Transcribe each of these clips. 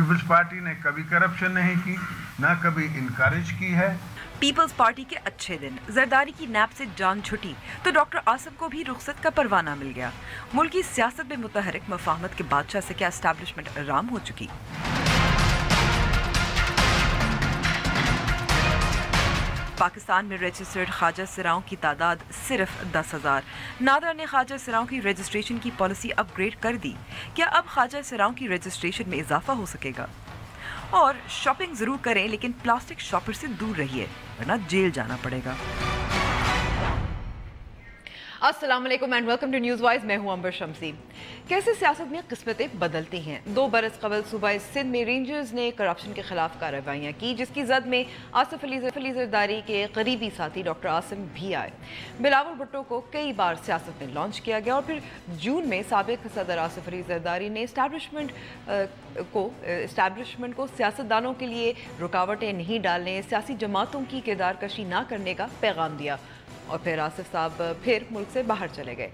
Peoples party ने कभी corruption नहीं की, ना कभी इनकरेज की है। पीपल्स पार्टी के अच्छे दिन, जरदारी की नैप से जान छुटी तो डॉक्टर आसिम को भी रुखसत का परवाना मिल गया। मुल्क की सियासत में मुतहरिक मफाहमत के बादशाह से क्या एस्टैब्लिशमेंट आराम हो चुकी? पाकिस्तान में रजिस्टर्ड ख्वाजा सिराओं की तादाद सिर्फ 10,000। नादरा ने ख्वाजा सिराओं की रजिस्ट्रेशन की पॉलिसी अपग्रेड कर दी। क्या अब ख्वाजा सिराओं की रजिस्ट्रेशन में इजाफा हो सकेगा? और शॉपिंग जरूर करें, लेकिन प्लास्टिक शॉपर से दूर रहिए, वरना जेल जाना पड़ेगा। अस्सलाम वालेकुम and welcome to news wise. मैं हूं अंबर शम्सी। कैसे सियासत में किस्मतें बदलती हैं। 2 बरस कबल सूबा सिंध में रेंजर्स ने करप्शन के खिलाफ कार्रवाइयाँ की, जिसकी जद में आसिफ अली जरदारी के करीबी साथी डॉक्टर आसिम भी आए। बिलावल भुट्टो को कई बार सियासत में लॉन्च किया गया और फिर जून में साबिक सदर आसिफ अली जरदारी ने इस्टेब्लिशमेंट को सियासतदानों के लिए रुकावटें नहीं डालने, सियासी जमातों की किरदार कशी ना करने का पैगाम दिया और फिर आसिफ साहब फिर मुल्क से बाहर चले गए।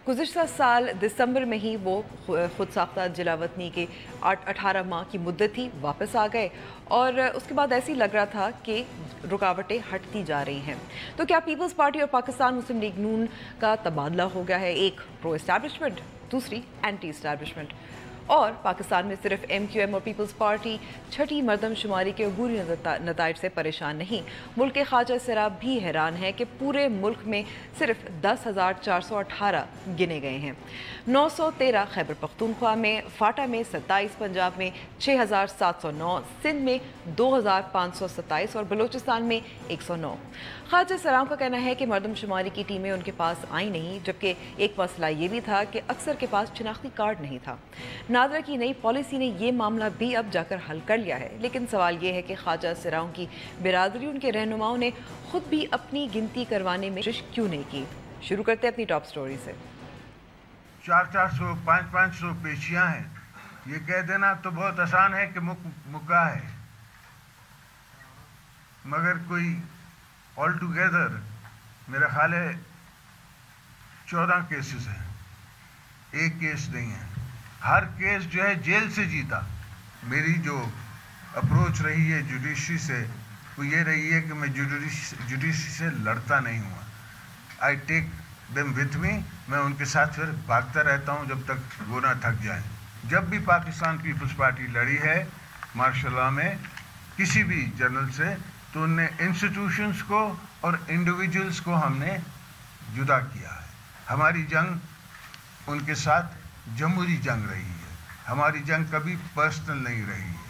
गुज़िश्ता साल दिसंबर में ही वो खुद साख्ता जिलावतनी के 18 माह की मुद्दत थी, वापस आ गए और उसके बाद ऐसे ही लग रहा था कि रुकावटें हटती जा रही हैं। तो क्या पीपल्स पार्टी और पाकिस्तान मुस्लिम लीग नून का तबादला हो गया है? एक प्रो इस्टेब्लिशमेंट, दूसरी एंटी इस्टेब्लिशमेंट। और पाकिस्तान में सिर्फ MQM और पीपल्स पार्टी छठी मरदमशुमारी के अबूरी नताइज से परेशान नहीं, मुल्क के ख्वाजा सिरा भी हैरान है कि पूरे मुल्क में सिर्फ 10,418 गिने गए हैं। 913 खैबर पख्तूनख्वा में, फाटा में 27, पंजाब में 6,709, सिंध में 2,527 और बलूचिस्तान में 109। ख्वाजा सिराओं का कहना है कि मरदमशुमारी की टीमें उनके पास आई नहीं, जबकि एक मसला ये भी था कि अक्सर के पास शनाख्ती कार्ड नहीं था। नादरा की नई पॉलिसी ने ये मामला भी अब जाकर हल कर लिया है, लेकिन सवाल ये है कि ख्वाजा सिराओं की बिरादरी, उनके रहनुमाओं ने खुद भी अपनी गिनती करवाने में कोशिश क्यों नहीं की? शुरू करते हैं अपनी टॉप स्टोरी से। 400-400, 500-500 पेशियां हैं, ये कह देना तो बहुत आसान है कि मुक्का है, मगर कोई ऑल टुगेदर मेरा ख्याल है 14 केसेस हैं, एक केस नहीं है। हर केस जो है जेल से जीता। मेरी जो अप्रोच रही है जुडिशरी से वो ये रही है कि मैं जुडिशरी से लड़ता नहीं हुआ। I take them with me, मैं उनके साथ फिर भागता रहता हूँ जब तक वो ना थक जाए। जब भी पाकिस्तान पीपल्स पार्टी लड़ी है मार्शल में किसी भी जनरल से, तो उनने इंस्टीट्यूशंस को और इंडिविजुअल्स को हमने जुदा किया है। हमारी जंग उनके साथ जमहूरी जंग रही है, हमारी जंग कभी पर्सनल नहीं रही है।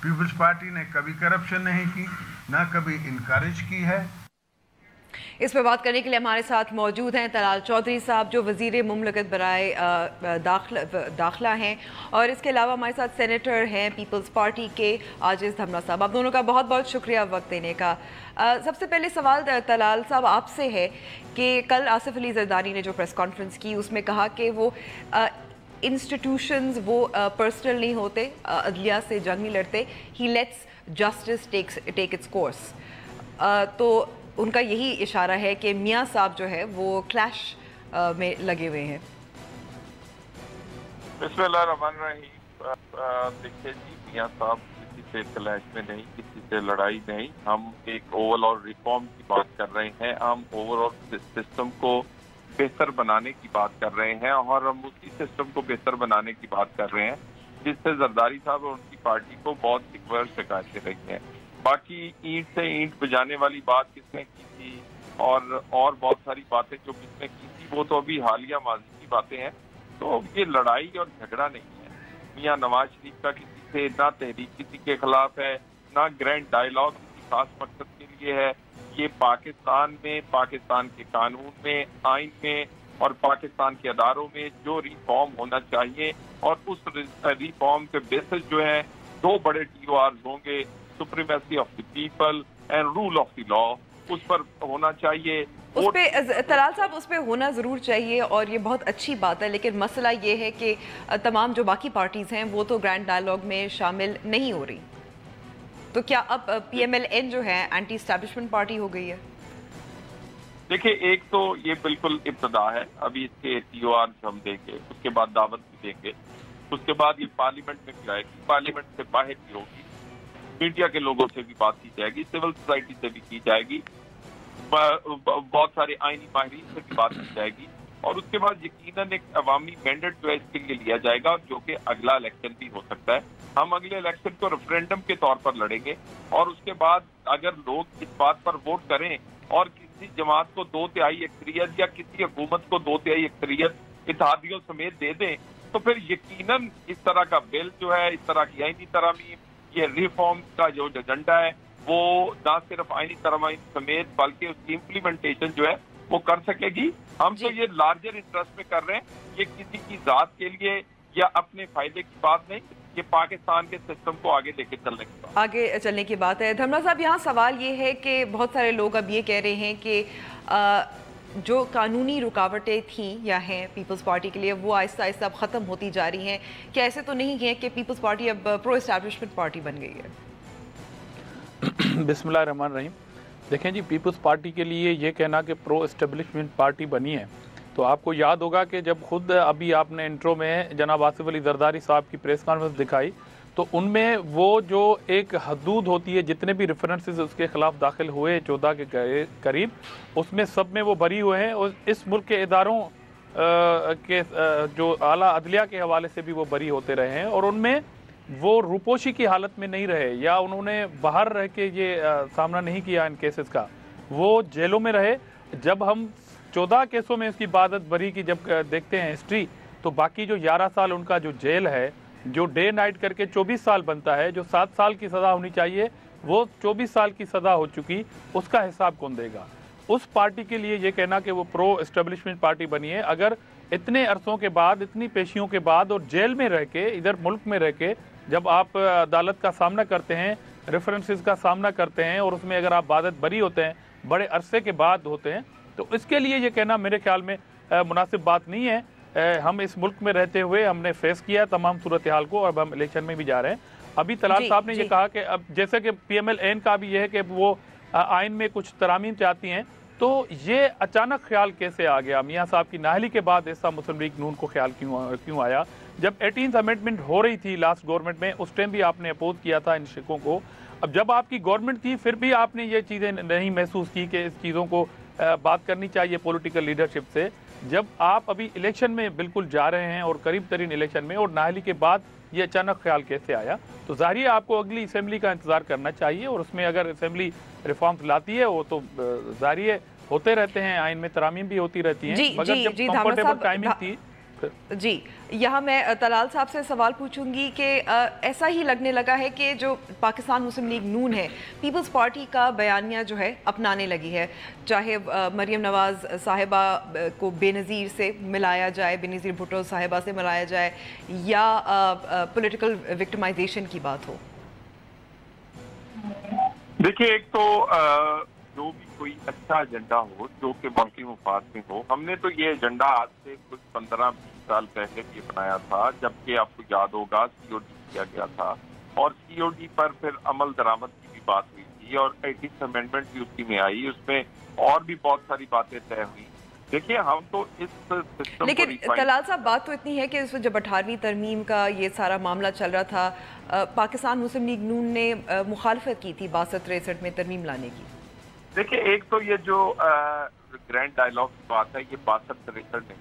पीपल्स पार्टी ने कभी करप्शन नहीं की, ना कभी इनकरेज की है। इस पर बात करने के लिए हमारे साथ मौजूद हैं तलाल चौधरी साहब, जो वज़ीर मुमलकत बराए दाखिला हैं, और इसके अलावा हमारे साथ सेनेटर हैं पीपल्स पार्टी के आजिज़ धमना साहब। आप दोनों का बहुत बहुत शुक्रिया वक्त देने का। सबसे पहले सवाल तलाल साहब आपसे है कि कल आसिफ अली जरदारी ने जो प्रेस कॉन्फ्रेंस की उसमें कहा कि वो इंस्टीट्यूशंस वो पर्सनल नहीं होते, अदलिया से जंग नहीं लड़ते, ही lets justice take its course. तो उनका यही इशारा है कि मियाँ साहब जो है वो क्लैश में लगे हुए हैं। बिस्मिल्लाहिर्रहमानिर्रहीम। देखिए जी, मियाँ साहब किसी से क्लैश में नहीं, किसी से लड़ाई नहीं। हम एक ओवरऑल रिफॉर्म की बात कर रहे हैं, हम ओवरऑल सिस्टम को बेहतर बनाने की बात कर रहे हैं और हम उसी सिस्टम को बेहतर बनाने की बात कर रहे हैं जिससे जरदारी साहब और उनकी पार्टी को बहुत शिकायतें रही हैं। बाकी ईंट से ईंट बजाने वाली बात किसने की थी और बहुत सारी बातें जो किसने की थी वो तो अभी हालिया माजी की बातें हैं। तो ये लड़ाई और झगड़ा नहीं है। मियां नवाज शरीफ का किसी से ना तहरीक किसी के खिलाफ है, ना ग्रैंड डायलॉग किसी खास मकसद के लिए है। ये पाकिस्तान में, पाकिस्तान के कानून में, आइन में और पाकिस्तान के अदारों में जो रिफॉर्म होना चाहिए और उस रिफॉर्म के बेसिस जो है 2 बड़े TORs होंगे, supremacy of the people and rule of the law, उस पर होना चाहिए। उस पे तलाल साहब उस पे होना ज़रूर चाहिए और ये बहुत अच्छी बात है, लेकिन मसला ये है कि तमाम जो बाकी पार्टीज़ हैं वो तो ग्रैंड डायलॉग में शामिल नहीं हो रही। तो क्या अब PMLN जो है एंटी एस्टैब्लिशमेंट पार्टी हो गई है? देखिए, एक तो ये बिल्कुल इब्तदा है, अभी इसके TORs हम देंगे, उसके बाद दावत भी देंगे। उसके बाद ये पार्लियामेंट में भी जाएगी, पार्लियामेंट से बाहर भी होगी, मीडिया के लोगों से भी बात की जाएगी, सिविल सोसाइटी से भी की जाएगी, बहुत सारे आईनी माहिरीन से भी बात की जाएगी, और उसके बाद यकीनन एक अवामी मैंडेट जो है इसके लिए लिया जाएगा, जो कि अगला इलेक्शन भी हो सकता है। हम अगले इलेक्शन को रेफरेंडम के तौर पर लड़ेंगे, और उसके बाद अगर लोग इस बात पर वोट करें और किसी जमात को 2/3 अक्सरियत या किसी हुकूमत को 2/3 अक्सरियत इत्तेहादियों समेत दे दें, तो फिर यकीनन इस तरह का बिल जो है, इस तरह की आईनी तरमीम, ये रिफॉर्म का जो एजेंडा है, वो न सिर्फ आईनी तरमीम समेत बल्कि उसकी इम्प्लीमेंटेशन जो है वो कर सकेगी। हम तो ये लार्जर इंटरेस्ट में कर रहे हैं, ये किसी की जात के लिए या अपने फायदे की बात नहीं, ये पाकिस्तान के सिस्टम को आगे लेके चलने की बात, आगे चलने की बात है। धर्मला साहब, यहाँ सवाल ये है कि बहुत सारे लोग अब ये कह रहे हैं कि जो कानूनी रुकावटें थी या हैं पीपल्स पार्टी के लिए, वो आहिस्ता आहिस्ता अब ख़त्म होती जा रही हैं। क्या ऐसे तो नहीं है कि पीपल्स पार्टी अब प्रो एस्टैब्लिशमेंट पार्टी बन गई है? बिस्मिल्लाह रहमान रहीम। देखें जी, पीपल्स पार्टी के लिए ये कहना कि प्रो एस्टेब्लिशमेंट पार्टी बनी है, तो आपको याद होगा कि जब खुद अभी आपने इंट्रो में जनाब आसिफ अली जरदारी साहब की प्रेस कॉन्फ्रेंस दिखाई, तो उनमें वो जो एक हदूद होती है, जितने भी रेफरेंसेस उसके खिलाफ दाखिल हुए 14 के करीब, उसमें सब में वो बरी हुए हैं, और इस मुल्क के इदारों के जो आला अदलिया के हवाले से भी वो बरी होते रहे हैं, और उनमें वो रूपोशी की हालत में नहीं रहे या उन्होंने बाहर रह के ये सामना नहीं किया इन केसेस का, वो जेलों में रहे। जब हम 14 केसों में उसकी बादत बरी की जब देखते हैं हिस्ट्री, तो बाकी जो 11 साल उनका जो जेल है, जो डे नाइट करके 24 साल बनता है, जो 7 साल की सज़ा होनी चाहिए वो 24 साल की सज़ा हो चुकी, उसका हिसाब कौन देगा? उस पार्टी के लिए ये कहना कि वो प्रो एस्टेब्लिशमेंट पार्टी बनी है, अगर इतने अरसों के बाद, इतनी पेशियों के बाद, और जेल में रह के, इधर मुल्क में रह के जब आप अदालत का सामना करते हैं, रेफरेंसेस का सामना करते हैं, और उसमें अगर आप बादत बरी होते हैं, बड़े अरसे के बाद होते हैं, तो इसके लिए ये कहना मेरे ख्याल में मुनासिब बात नहीं है। हम इस मुल्क में रहते हुए हमने फेस किया तमाम सूरत हाल को, और हम इलेक्शन में भी जा रहे हैं। अभी तलाल साहब ने ये कहा कि अब जैसे कि PMLN का भी ये है कि वो आइन में कुछ तरामीम चाहती हैं, तो ये अचानक ख्याल कैसे आ गया? मियाँ साहब की नाहली के बाद ऐसा मुस्लिम लीग नून को ख्याल क्यों आया? जब 18th अमेंडमेंट हो रही थी लास्ट गवर्नमेंट में, उस टाइम भी आपने अपोज किया था इन शिकों को। अब जब आपकी गवर्नमेंट थी, फिर भी आपने ये चीज़ें नहीं महसूस की कि इस चीज़ों को बात करनी चाहिए पॉलिटिकल लीडरशिप से? जब आप अभी इलेक्शन में बिल्कुल जा रहे हैं, और करीब तरीन इलेक्शन में, और नाहली के बाद ये अचानक ख्याल कैसे आया? तो ज़ाहिर है आपको अगली असेंबली का इंतज़ार करना चाहिए, और उसमें अगर असेंबली रिफॉर्म्स लाती है, वो तो ज़ाहिर है होते रहते हैं, आइन में तरामीम भी होती रहती हैं, मगर जब कंफर्टेबल टाइमिंग थी। जी, यहाँ मैं तलाल साहब से सवाल पूछूंगी कि ऐसा ही लगने लगा है कि जो पाकिस्तान मुस्लिम लीग नून है, पीपल्स पार्टी का बयानिया जो है अपनाने लगी है, चाहे मरियम नवाज साहिबा को बेनज़ीर से मिलाया जाए, बेनज़ीर भुट्टो साहिबा से मिलाया जाए, या पॉलिटिकल विक्टिमाइजेशन की बात हो। देखिए, एक तो जो भी कोई अच्छा एजेंडा हो जो कि मुल्की मुफाद में हो, हमने तो ये एजेंडा आज से कुछ 15-20 साल पहले ये बनाया था, जबकि आपको याद होगा COD किया गया था, और COD पर फिर अमल दरामद की भी बात हुई थी, और 18th अमेंडमेंट भी उसी में आई, उसमें और भी बहुत सारी बातें तय हुई। देखिए, हम तो इस सिस्टम, लेकिन तलाल साहब बात तो इतनी है कि इस जब 18वीं तरमीम का ये सारा मामला चल रहा था, पाकिस्तान मुस्लिम लीग नून ने मुखालफत की थी 62-63 में तरमीम लाने की। देखिए, एक तो ये जो ग्रैंड डायलॉग की बात है, ये 62-63 नहीं,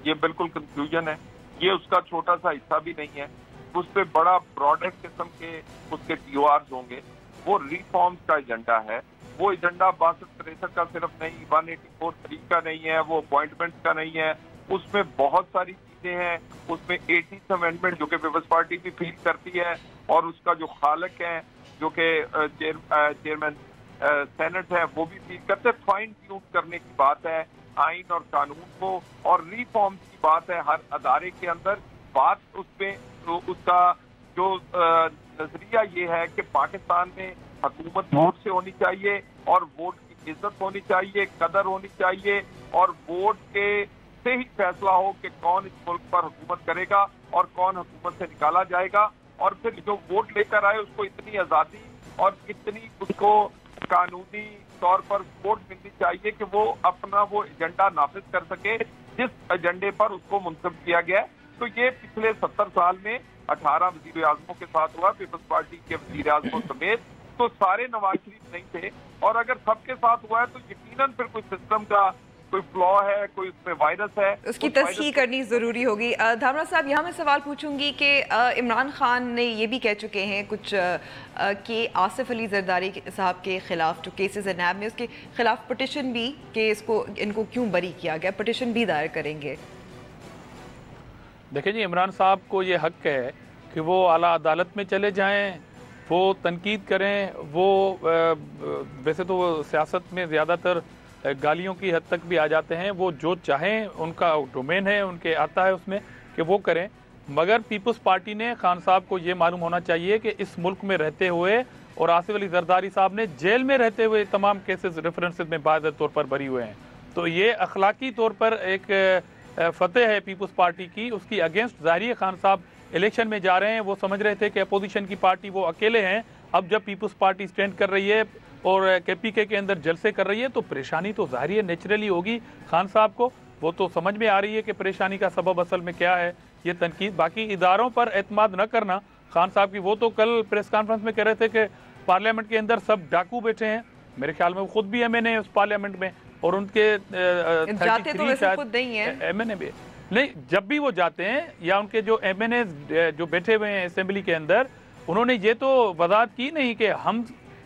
ये बिल्कुल कंफ्यूजन है, ये उसका छोटा सा हिस्सा भी नहीं है, उस पर बड़ा ब्रॉडर किस्म के उसके TORs होंगे। वो रिफॉर्म्स का एजेंडा है, वो एजेंडा 62-63 का सिर्फ नहीं, 184(3) का नहीं है, वो अपॉइंटमेंट्स का नहीं है, उसमें बहुत सारी चीजें हैं। उसमें 18th अमेंडमेंट जो कि पीपल्स पार्टी भी फील करती है, और उसका जो खालक है जो कि चेयरमैन सेनेट है, वो भी फील करते हैं। फाइन ट्यून करने की बात है आइन और कानून को, और रिफॉर्म्स की बात है हर अदारे के अंदर। बात उसमें तो उसका जो नजरिया ये है कि पाकिस्तान में हुकूमत वोट से होनी चाहिए, और वोट की इज्जत होनी चाहिए, कदर होनी चाहिए, और वोट के से ही फैसला हो कि कौन इस मुल्क पर हुकूमत करेगा और कौन हुकूमत से निकाला जाएगा। और फिर जो वोट लेकर आए उसको इतनी आज़ादी और इतनी उसको कानूनी तौर पर सपोर्ट मिलनी चाहिए कि वो अपना वो एजेंडा नाफिज कर सके जिस एजेंडे पर उसको मुंतब किया गया है। तो ये पिछले 70 साल में 18 वज़ीर आज़मों के साथ हुआ, पीपल्स पार्टी के वज़ीर आज़मों समेत, तो सारे नवाज शरीफ नहीं थे। और अगर सबके साथ हुआ है तो यकीनन फिर कोई सिस्टम का कोई फ्लॉ है, कोई उसमें वायरस है, उसकी तस्हीह करनी ज़रूरी होगी। धामरा साहब, यहाँ मैं सवाल पूछूंगी कि इमरान खान ने ये भी कह चुके हैं कुछ कि आसिफ अली जरदारी साहब के ख़िलाफ़ जो केसेस है नैब में, उसके ख़िलाफ़ पटिशन भी कि इनको क्यों बरी किया गया, पटिशन भी दायर करेंगे। देखिए जी, इमरान साहब को ये हक है कि वो आला अदालत में चले जाएं, वो तनकीद करें। वो वैसे तो वो सियासत में ज़्यादातर गालियों की हद तक भी आ जाते हैं, वो जो चाहें उनका डोमेन है, उनके आता है उसमें कि वो करें। मगर पीपल्स पार्टी ने खान साहब को ये मालूम होना चाहिए कि इस मुल्क में रहते हुए और आसिफ अली जरदारी साहब ने जेल में रहते हुए तमाम केसेस रेफरेंसेस में बाकायदा तौर पर भरी हुए हैं। तो ये अखलाकी तौर पर एक फतेह है पीपल्स पार्टी की, उसकी अगेंस्ट ज़ाहिर खान साहब इलेक्शन में जा रहे हैं। वो समझ रहे थे कि अपोजिशन की पार्टी वो अकेले हैं, अब जब पीपल्स पार्टी स्टैंड कर रही है और KPK के अंदर जलसे कर रही है तो परेशानी तो ज़ाहिर है नेचुरली होगी खान साहब को। वो तो समझ में आ रही है कि परेशानी का सबब असल में क्या है, ये तनकीद। बाकी इदारों पर एतमाद न करना खान साहब की, वो तो कल प्रेस कॉन्फ्रेंस में कह रहे थे कि पार्लियामेंट के अंदर सब डाकू बैठे हैं। मेरे ख्याल में वो खुद भी MNA है उस पार्लियामेंट में, और उनके 33 शायद MNA भी नहीं। जब भी वो जाते हैं या उनके जो MNA जो बैठे हुए हैं असेंबली के अंदर, उन्होंने ये तो वजाहत की नहीं कि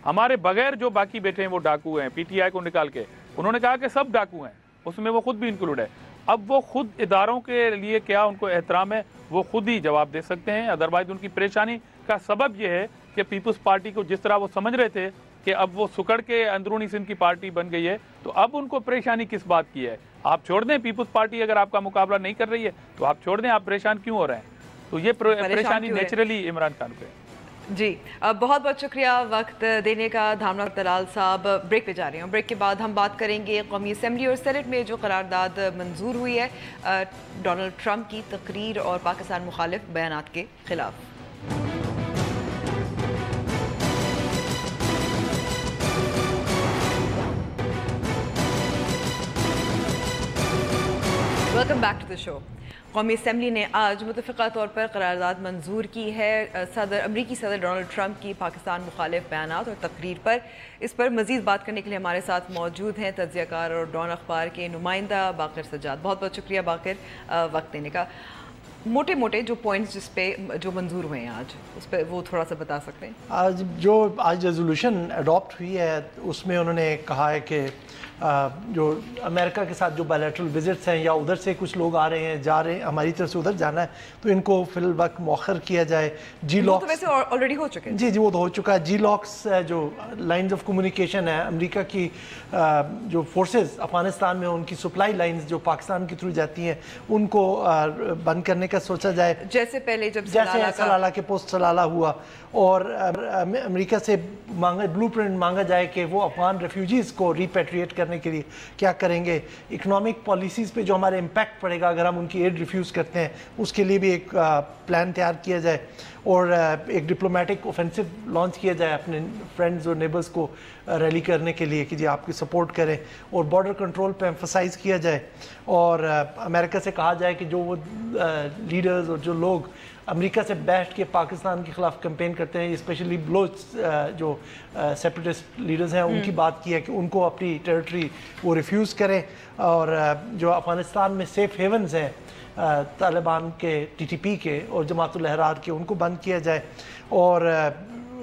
हमारे बगैर जो बाकी बैठे हैं वो डाकू हैं। PTI को निकाल के उन्होंने कहा कि सब डाकू हैं, उसमें वो खुद भी इंक्लूड है। अब वो खुद इदारों के लिए क्या उनको एहतराम है, वो खुद ही जवाब दे सकते हैं। अदरवाइज उनकी परेशानी का सबब यह है कि पीपल्स पार्टी को जिस तरह वो समझ रहे थे कि अब वो सुकड़ के अंदरूनी सिंध की पार्टी बन गई है, तो अब उनको परेशानी किस बात की है। आप छोड़ दें, पीपल्स पार्टी अगर आपका मुकाबला नहीं कर रही है तो आप छोड़ दें, आप परेशान क्यों हो रहे हैं। तो ये परेशानी नेचुरली इमरान खान पे है। जी, बहुत बहुत शुक्रिया वक्त देने का धामरा तलाल साहब। ब्रेक पे जा रहे हैं, ब्रेक के बाद हम बात करेंगे कौमी असम्बली और सेनेट में जो करारदाद मंजूर हुई है डोनाल्ड ट्रंप की तकरीर और पाकिस्तान मुखालिफ बयानात के खिलाफ। Welcome back to the show. कौमी असम्बली ने आज मुतफ़िक़ा तौर पर करारदाद मंजूर की है अमरीकी सदर डोनाल्ड ट्रंप की पाकिस्तान मुखालिफ बयानात और तकरीर पर। इस पर मज़ीद बात करने के लिए हमारे साथ मौजूद हैं तज्ज़ियाकार और डॉन अखबार के नुमाइंदा बाक़िर सज्जाद। बहुत बहुत शुक्रिया बाक़िर वक्त देने का। मोटे मोटे जो पॉइंट्स जिस पे जो मंजूर हुए हैं आज, उस पर वो थोड़ा सा बता सकते हैं। आज रेजोल्यूशन अडॉप्ट हुई है उसमें उन्होंने कहा है कि जो अमेरिका के साथ जो बायलैटरल विजिट्स हैं या उधर से कुछ लोग आ रहे हैं जा रहे हैं, हमारी तरफ से उधर जाना है तो इनको फिल वक्त मौखर किया जाए। G-locks तो वैसे ऑलरेडी हो चुके हैं। जी वो तो हो चुका है। G-locks जो लाइंस ऑफ कम्युनिकेशन है, अमेरिका की जो फोर्सेस अफगानिस्तान में उनकी सप्लाई लाइंस जो पाकिस्तान के थ्रू जाती हैं उनको बंद करने का सोचा जाए, जैसे पहले जब सलाला के पोस्ट सलाला हुआ। और अमेरिका से ब्लूप्रिंट मांगा जाए कि वो अफगान रेफ्यूजीज़ को रिपेट्रिएट करने के लिए क्या करेंगे। इकोनॉमिक पॉलिसीज़ पे जो हमारे इम्पैक्ट पड़ेगा अगर हम उनकी एड रिफ्यूज़ करते हैं, उसके लिए भी एक प्लान तैयार किया जाए। और एक डिप्लोमेटिक ऑफेंसिव लॉन्च किया जाए अपने फ्रेंड्स और नेबर्स को रैली करने के लिए कि जी आपकी सपोर्ट करें। और बॉर्डर कंट्रोल पे एम्फसाइज़ किया जाए और अमेरिका से कहा जाए कि जो वो लीडर्स और जो लोग अमेरिका से बैठ के पाकिस्तान के ख़िलाफ़ कैंपेन करते हैं, स्पेशली बलोच जो सेपरेटिस्ट लीडर्स हैं, उनकी बात की है कि उनको अपनी टेरिटरी वो रिफ्यूज़ करें। और जो अफ़गानिस्तान में सेफ़ हेवन्स हैं तालिबान के, TTP के और जमातुल अहरार के, उनको बंद किया जाए। और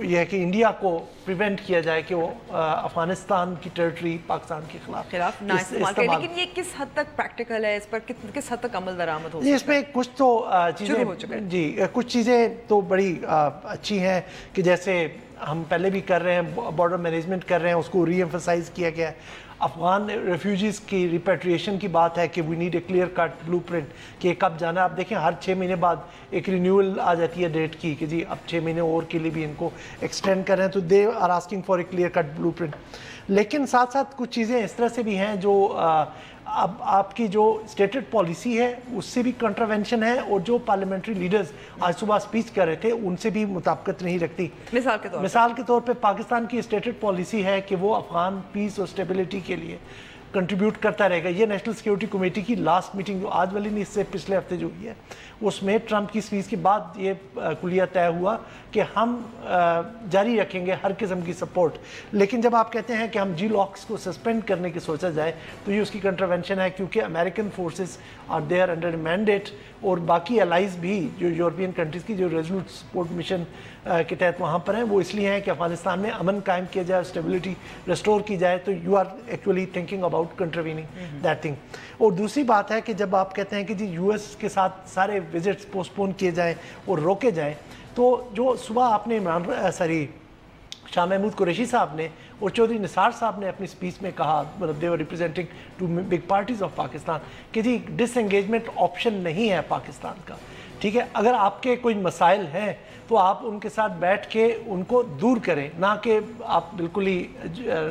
यह है कि इंडिया को प्रिवेंट किया जाए कि वो अफगानिस्तान की टेरिटरी पाकिस्तान के खिलाफ ना इस्तेमाल करें। लेकिन ये किस हद तक प्रैक्टिकल है, इस पर किस हद तक अमल दरामद हो? इसमें कुछ तो चीज़ें जी कुछ चीज़ें तो बड़ी अच्छी हैं कि जैसे हम पहले भी कर रहे हैं, बॉर्डर मैनेजमेंट कर रहे हैं, उसको रीएम्फसाइज किया गया है। अफगान रेफ्यूजीज़ की रिपेट्रिएशन की बात है कि we need a clear cut blueprint कि कब जाना है। आप देखें हर 6 महीने बाद एक रिन्यूअल आ जाती है डेट की कि जी अब 6 महीने और के लिए भी इनको एक्सटेंड कर रहे हैं, तो they are asking for a clear cut blueprint. लेकिन साथ साथ कुछ चीज़ें इस तरह से भी हैं जो अब आपकी जो स्टेटेड पॉलिसी है उससे भी कंट्रावेंशन है, और जो पार्लियामेंट्री लीडर्स आज सुबह स्पीच कर रहे थे उनसे भी मुताबिकत नहीं रखती। मिसाल के तौर पे पाकिस्तान की स्टेटेड पॉलिसी है कि वो अफगान पीस और स्टेबिलिटी के लिए कंट्रीब्यूट करता रहेगा। ये नेशनल सिक्योरिटी कमेटी की लास्ट मीटिंग जो आज वाली नहीं, इससे पिछले हफ्ते जो हुई है, उसमें ट्रंप की स्पीच के बाद ये कुलिया तय हुआ कि हम जारी रखेंगे हर किस्म की सपोर्ट। लेकिन जब आप कहते हैं कि हम GLOCs को सस्पेंड करने की सोचा जाए तो ये उसकी कंट्रावेंशन है, क्योंकि American forces are there under mandate, और बाकी अलाइज भी जो यूरोपियन कंट्रीज़ की जो रेजोल्यूट सपोर्ट मिशन के तहत वहाँ पर हैं, वो इसलिए हैं कि अफगानिस्तान में अमन कायम किया जाए, स्टेबिलिटी रिस्टोर की जाए। तो you are actually thinking about contravening that thing. और दूसरी बात है कि जब आप कहते हैं कि जी US के साथ सारे विजिट्स पोस्टपोन किए जाएँ और रोके जाएँ, तो जो सुबह आपने शाह महमूद कुरैशी साहब ने और चौधरी निसार साहब ने अपनी स्पीच में कहा, मतलब they were representing two big parties of Pakistan, कि जी डिसएंगेजमेंट ऑप्शन नहीं है पाकिस्तान का। ठीक है, अगर आपके कोई मसाइल हैं तो आप उनके साथ बैठ के उनको दूर करें, ना कि आप बिल्कुल ही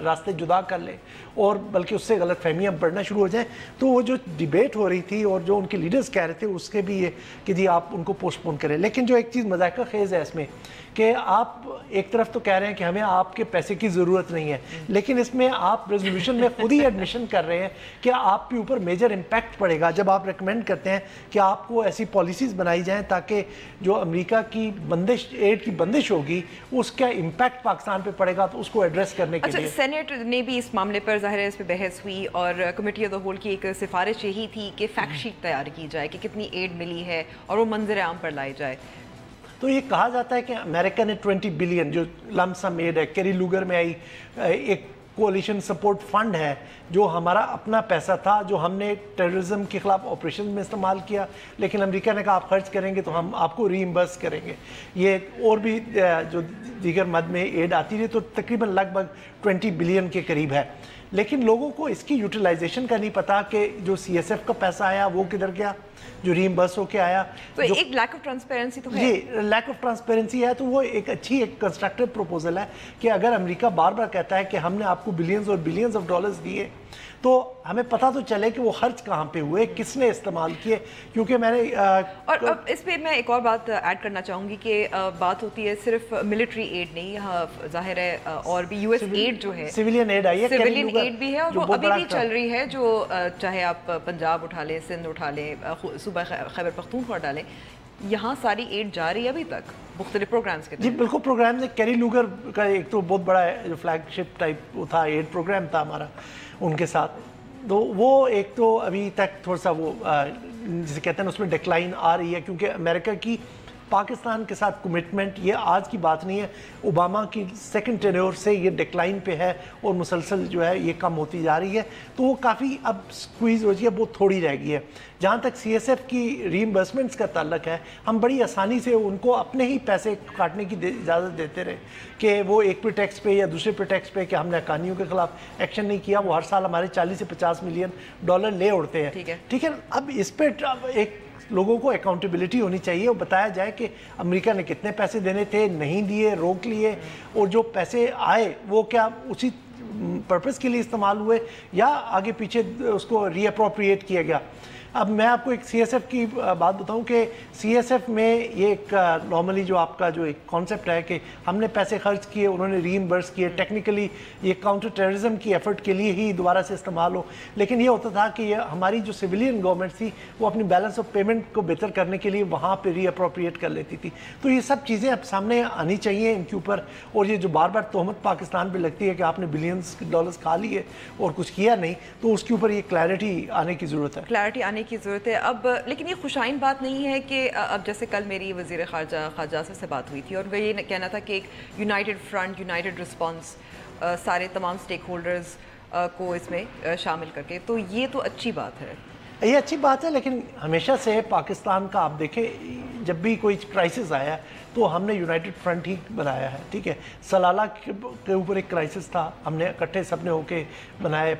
रास्ते जुदा कर लें और बल्कि उससे गलत फहमियाँ बढ़ना शुरू हो जाएं। तो वो जो डिबेट हो रही थी और जो उनके लीडर्स कह रहे थे उसके भी ये कि जी आप उनको पोस्टपोन करें। लेकिन जो एक चीज़ मज़ाक़ खेज़ है इसमें कि आप एक तरफ तो कह रहे हैं कि हमें आपके पैसे की ज़रूरत नहीं है, लेकिन इसमें आप रेजोल्यूशन में खुद ही एडमिशन कर रहे हैं कि आपके ऊपर मेजर इम्पैक्ट पड़ेगा जब आप रिकमेंड करते हैं कि आपको ऐसी पॉलिसीज़ बनाई जाएँ ताकि जो अमेरिका की एड की बंदिश होगी उसका इम्पैक्ट पाकिस्तान पे पड़ेगा, तो उसको एड्रेस करने के लिए। सेनेट ने भी इस मामले पर ज़ाहिर है इस पर बहस हुई और कमेटी ऑफ द होल की एक सिफारिश यही थी कि फैक्ट शीट तैयार की जाए कि कितनी एड मिली है और वो मंजर आम पर लाई जाए। तो ये कहा जाता है कि अमेरिका ने 20 बिलियन जो लमसम एड है, कैरी लूगर में आई एक कोalition सपोर्ट फंड है जो हमारा अपना पैसा था, जो हमने टेररिज्म के खिलाफ ऑपरेशन में इस्तेमाल किया, लेकिन अमेरिका ने कहा आप खर्च करेंगे तो हम आपको रीइंबर्स करेंगे। ये और भी जो दीगर मद में एड आती रही, तो तकरीबन लगभग 20 बिलियन के करीब है। लेकिन लोगों को इसकी यूटिलाइजेशन का नहीं पता कि जो CSF का पैसा आया वो किधर गया, जो रीइंबर्स होके आया। तो एक लैक ऑफ ट्रांसपेरेंसी तो है। जी, लैक ऑफ ट्रांसपेरेंसी है। तो वो एक अच्छी एक कंस्ट्रक्टिव प्रपोजल है कि अगर अमेरिका बार बार कहता है कि हमने आपको बिलियंस और बिलियंस ऑफ डॉलर्स दिए, तो हमें पता तो चले कि वो खर्च कहाँ पे हुए, किसने इस्तेमाल किए। क्योंकि मैंने और अब इस पे मैं एक और बात ऐड करना चाहूँगी कि बात होती है सिर्फ मिलिट्री एड नहीं, यहाँ जाहिर है और भी US एड जो है, सिविलियन एड आई है, सिविलियन एड भी है और वो अभी भी चल रही है, जो चाहे आप पंजाब उठा लें, सिंध उठा लें, सूबा खैबर पख्तूनख्वा डालें, यहाँ सारी एड जा रही है अभी तक मुख्तलिफ प्रोग्राम्स के। जी बिल्कुल, प्रोग्राम ने कैरी लूगर का एक तो बहुत बड़ा जो फ्लैगशिप टाइप वो था, एड प्रोग्राम था हमारा उनके साथ। तो वो एक तो अभी तक थोड़ा सा वो जिसे कहते हैं उसमें डिक्लाइन आ रही है, क्योंकि अमेरिका की पाकिस्तान के साथ कमिटमेंट ये आज की बात नहीं है, ओबामा की सेकंड टेन्योर से ये डिक्लाइन पे है और मुसलसल जो है ये कम होती जा रही है। तो वो काफ़ी अब स्क्वीज़ हो रही है, वो थोड़ी रह गई है। जहाँ तक CSF की रीइंबर्समेंट्स का ताल्लुक है, हम बड़ी आसानी से उनको अपने ही पैसे काटने की इजाज़त देते रहे कि वो एक प्रिटेक्स्ट पे या दूसरे प्रिटेक्स्ट पे कि हमने हक्कानियों के खिलाफ एक्शन नहीं किया, वो हर साल हमारे 40 से 50 मिलियन डॉलर ले उड़ते हैं। ठीक है, अब इस पर एक लोगों को अकाउंटेबिलिटी होनी चाहिए और बताया जाए कि अमेरिका ने कितने पैसे देने थे, नहीं दिए, रोक लिए, और जो पैसे आए वो क्या उसी पर्पस के लिए इस्तेमाल हुए या आगे पीछे उसको रीअप्रोप्रिएट किया गया। अब मैं आपको एक CSF की बात बताऊं कि CSF में ये एक नॉर्मली जो आपका जो एक कॉन्सेप्ट है कि हमने पैसे खर्च किए, उन्होंने रीइंबर्स किए, टेक्निकली ये काउंटर टेररिज्म की एफर्ट के लिए ही दोबारा से इस्तेमाल हो। लेकिन ये होता था कि ये हमारी जो सिविलियन गवर्नमेंट थी वो अपनी बैलेंस ऑफ पेमेंट को बेहतर करने के लिए वहाँ पर रीअप्रोप्रिएट कर लेती थी। तो ये सब चीज़ें अब सामने आनी चाहिए इनके ऊपर। और ये जो बार बार तोहमत पाकिस्तान पर लगती है कि आपने बिलियंस डॉलर्स खा लिए और कुछ किया नहीं, तो उसके ऊपर ये क्लैरिटी आने की ज़रूरत है, क्लैरिटी आने की ज़रूरत है। अब लेकिन ये खुशाइन बात नहीं है कि अब जैसे कल मेरी वज़ीर ख़ारजा से बात हुई थी और उनका ये कहना था कि एक यूनाइटेड फ्रंट, यूनाइटेड रिस्पॉन्स, सारे तमाम स्टेक होल्डर्स को इसमें शामिल करके, तो ये तो अच्छी बात है, ये अच्छी बात है। लेकिन हमेशा से पाकिस्तान का आप देखें, जब भी कोई क्राइसिस आया तो हमने यूनाइटेड फ्रंट ही बनाया है। ठीक है, सलाला के ऊपर एक क्राइसिस था, हमने इकट्ठे सबने होके बनाए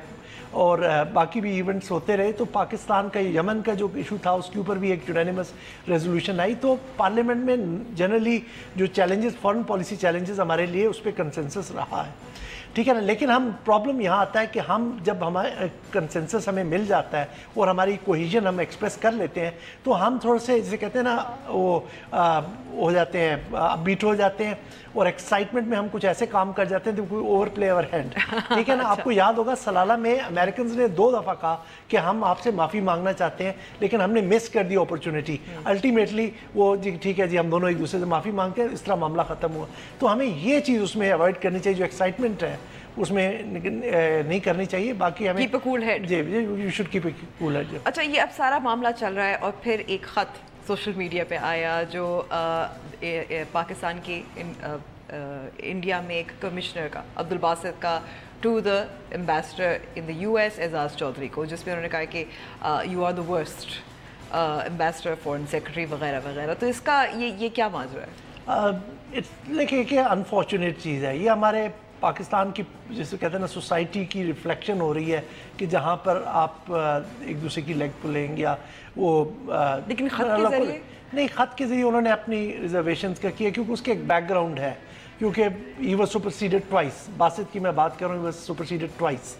और बाकी भी इवेंट्स होते रहे। तो पाकिस्तान का यमन का जो इशू था उसके ऊपर भी एक यूनानिमस रेजोल्यूशन आई। तो पार्लियामेंट में जनरली जो चैलेंजेस, फॉरेन पॉलिसी चैलेंजेस हमारे लिए उस पर कंसेंसस रहा है। ठीक है ना, लेकिन हम प्रॉब्लम यहाँ आता है कि हम जब हमारे कंसेंसस हमें मिल जाता है और हमारी कोहिजन हम एक्सप्रेस कर लेते हैं, तो हम थोड़े से जैसे कहते हैं ना वो हो जाते हैं, अपबीट हो जाते हैं और एक्साइटमेंट में हम कुछ ऐसे काम कर जाते हैं तो कोई ओवर प्ले अवर हैंड, ठीक है ना। आपको याद होगा सलाला में अमेरिकन ने 2 दफ़ा कहा कि हम आपसे माफ़ी मांगना चाहते हैं, लेकिन हमने मिस कर दी अपॉर्चुनिटी। अल्टीमेटली वो जी ठीक है जी, हम दोनों एक दूसरे से माफ़ी मांगते हैं, इस तरह मामला ख़त्म हुआ। तो हमें ये चीज़ उसमें अवॉइड करनी चाहिए, जो एक्साइटमेंट है उसमें नहीं करनी चाहिए। बाकी हमें कीप अ कूल हेड, जी you should keep a cool head. अच्छा, ये अब सारा मामला चल रहा है और फिर एक ख़त सोशल मीडिया पे आया जो पाकिस्तान की इंडिया में एक कमिश्नर का, अब्दुल बासित का, to the ambassador in the US Ejaz Chaudhry को, जिसमें उन्होंने कहा कि you are the worst ambassador, foreign secretary वगैरह वगैरह। तो इसका ये क्या माजरा है? लेकिन एक अनफॉर्चुनेट चीज़ है ये, हमारे पाकिस्तान की जैसे कहते हैं ना सोसाइटी की रिफ्लेक्शन हो रही है कि जहाँ पर आप एक दूसरे की लेग पुलिंग या वो लेकिन खत के जरिए नहीं, खत के जरिए उन्होंने अपनी रिजर्वेशंस का किया, क्योंकि उसके एक बैकग्राउंड है, क्योंकि he was superseded twice. Basit की मैं बात कर रहा हूँ, he was superseded twice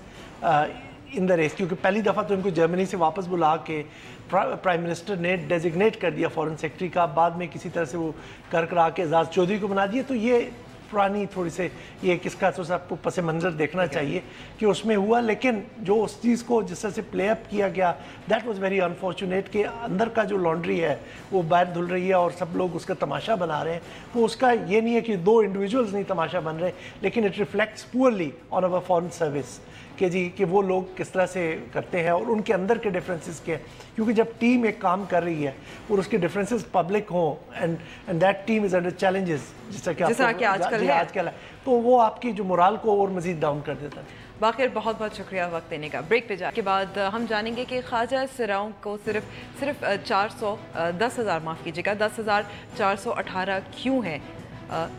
in the race, क्योंकि पहली दफ़ा तो इनको जर्मनी से वापस बुला के प्राइम मिनिस्टर ने डेजिग्नेट कर दिया फॉरेन सेक्रेटरी का, बाद में किसी तरह से वो कर करा के एजाज चौधरी को बना दिया। तो ये पुरानी थोड़ी से ये किसका तो आपको पस मंज़र देखना चाहिए कि उसमें हुआ, लेकिन जो उस चीज़ को जिस तरह से प्ले अप किया गया दैट वाज वेरी अनफॉर्चुनेट कि अंदर का जो लॉन्ड्री है वो बाहर धुल रही है और सब लोग उसका तमाशा बना रहे हैं। तो उसका ये नहीं है कि 2 इंडिविजुअल्स नहीं तमाशा बन रहे, लेकिन it reflects poorly on our foreign service कि जी कि वो लोग किस तरह से करते हैं और उनके अंदर के डिफरेंसेस के, क्योंकि जब टीम एक काम कर रही है और उसके डिफरेंसेस पब्लिक हों and that team is under challenges, जैसा कि आजकल है, तो वो आपकी जो मोरल को और मजीद डाउन कर देता है। बाखिर बहुत बहुत शुक्रिया वक्त देने का। ब्रेक पे जाने के बाद हम जानेंगे कि ख्वाजा सिराओं को सिर्फ 10,000 माफ़ कीजिएगा 10,418 क्यों है।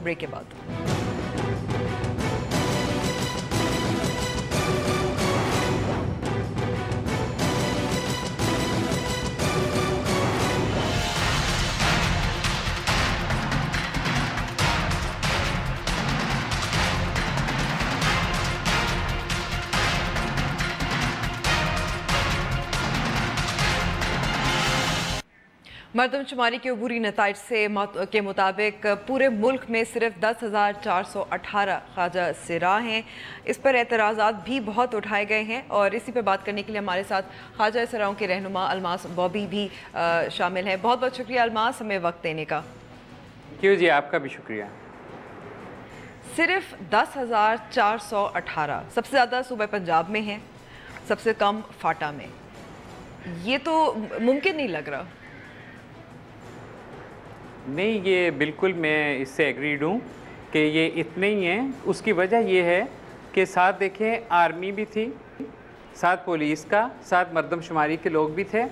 ब्रेक के बाद मरदमशुमारी के अबूरी नताइज के मुताबिक पूरे मुल्क में सिर्फ 10,418 ख्वाजा सिरा हैं। इस पर एतराज़ात भी बहुत उठाए गए हैं और इसी पर बात करने के लिए हमारे साथ ख्वाजा सिराओं के रहनुमा अलमास बॉबी भी शामिल हैं। बहुत बहुत शुक्रिया अलमास हमें वक्त देने का। क्यों जी, आपका भी शुक्रिया। सिर्फ 10,418, सबसे ज़्यादा सूबा पंजाब में है, सबसे कम फाटा में। ये तो मुमकिन नहीं लग रहा। नहीं, ये बिल्कुल मैं इससे एग्रीड हूँ कि ये इतने ही हैं। उसकी वजह ये है कि साथ देखें आर्मी भी थी, साथ पुलिस का, साथ मरदमशुमारी के लोग भी थे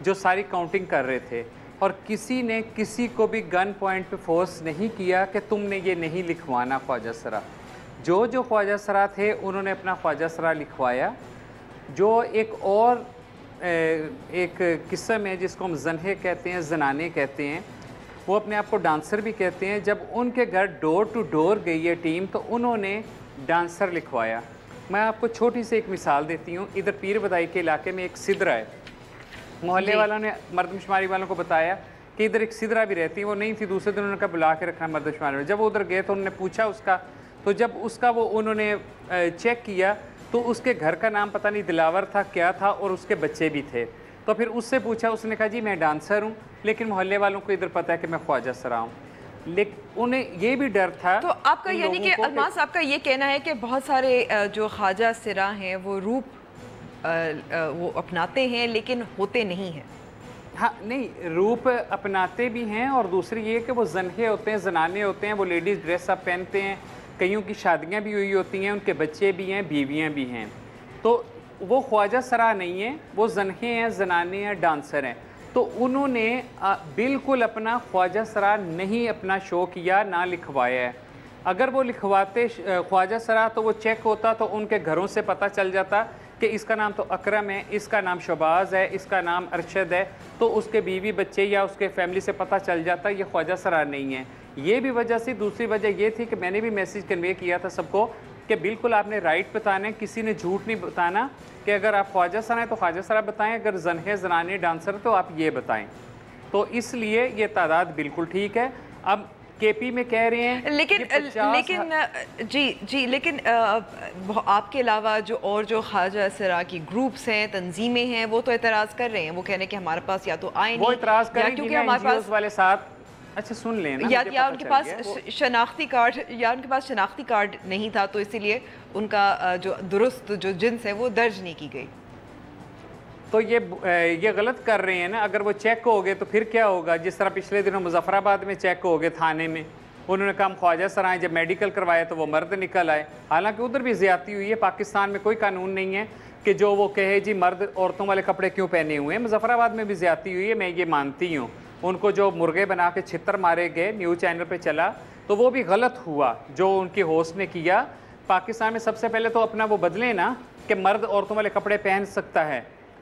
जो सारी काउंटिंग कर रहे थे, और किसी ने किसी को भी गन पॉइंट पे फोर्स नहीं किया कि तुमने ये नहीं लिखवाना ख्वाजा सरा। जो ख्वाजा सरा थे उन्होंने अपना ख्वाजा सरा लिखवाया। जो एक और एक किस्म है जिसको हम जन्हे कहते हैं, जनाने कहते हैं, वो अपने आप को डांसर भी कहते हैं। जब उनके घर डोर टू डोर गई है टीम तो उन्होंने डांसर लिखवाया। मैं आपको छोटी सी एक मिसाल देती हूँ। इधर पीर बदाई के इलाके में एक सिदरा है, मोहल्ले वालों ने मरदमशुमारी वालों को बताया कि इधर एक सिदरा भी रहती है, वो नहीं थी, दूसरे दिन उन्होंने कहा बुला के रखना मरदमशुमारी में। जब वो उधर गए तो उन्होंने पूछा उसका, तो जब उसका वो उन्होंने चेक किया तो उसके घर का नाम पता नहीं दिलावर था क्या था, और उसके बच्चे भी थे। तो फिर उससे पूछा, उसने कहा जी मैं डांसर हूँ, लेकिन मोहल्ले वालों को इधर पता है कि मैं ख्वाजा सरा हूँ। लेकिन उन्हें ये भी डर था। तो आपका यानी कि अलमास आपका ये कहना है कि बहुत सारे जो ख्वाजा सिरा हैं वो रूप वो अपनाते हैं लेकिन होते नहीं हैं। हाँ, नहीं, रूप अपनाते भी हैं, और दूसरी ये कि वो जन्हे होते हैं, जनाने होते हैं, वो लेडीज़ ड्रेस अप पहनते हैं, कईयों की शादियाँ भी हुई होती हैं, उनके बच्चे भी हैं, बीवियाँ भी हैं। तो वो ख्वाजा सरा नहीं है, वो जन्हे हैं, जनाने हैं, डांसर हैं। तो उन्होंने बिल्कुल अपना ख्वाजा सरा नहीं अपना शो किया, ना लिखवाया है। अगर वो लिखवाते ख्वाजा सरा तो वो चेक होता तो उनके घरों से पता चल जाता कि इसका नाम तो अकरम है, इसका नाम शबाज है, इसका नाम अरशद है, तो उसके बीवी बच्चे या उसके फैमिली से पता चल जाता ये ख्वाजा सरा नहीं है। ये भी वजह से दूसरी वजह ये थी कि मैंने भी मैसेज कन्वे किया था सबको कि बिल्कुल आपने राइट बताना है, किसी ने झूठ नहीं बताना कि अगर आप ख्वाजा सरा हैं तो ख्वाजा सरा बताएं, अगर जन्हे जनाने डांसर तो आप ये बताएं। तो इसलिए ये तादाद बिल्कुल ठीक है। अब केपी में कह रहे हैं लेकिन लेकिन आपके अलावा जो और जो ख्वाजा सरा की ग्रुप्स हैं, तंजीमें हैं, वो तो एतराज़ कर रहे हैं। वो कह रहे हैं कि हमारे पास या तो आए नहीं, वो एतराज़ कर रहे हैं क्योंकि हमारे पास वाले साथ, अच्छा सुन लेना, या उनके पास शनाख्ती कार्ड नहीं था, तो इसीलिए उनका जो दुरुस्त जो जिन्स है वो दर्ज नहीं की गई। तो ये गलत कर रहे हैं ना। अगर वो चेक हो गए तो फिर क्या होगा? जिस तरह पिछले दिनों मुजफ्फराबाद में चेक हो गए थाने में, उन्होंने कहा हम ख्वाजा सराय, जब मेडिकल करवाया तो वो मर्द निकल आए। हालांकि उधर भी ज़्यादती हुई है। पाकिस्तान में कोई कानून नहीं है कि जो वो कहे जी मर्द औरतों वाले कपड़े क्यों पहने हुए हैं। मुजफ्फराबाद में भी ज़्यादती हुई है, मैं ये मानती हूँ। उनको जो मुर्गे बना के छितर मारे गए, न्यूज़ चैनल पर चला, तो वो भी गलत हुआ जो उनकी होस्ट ने किया। पाकिस्तान में सबसे पहले तो अपना वो बदले ना कि मर्द औरतों वाले कपड़े पहन सकता है,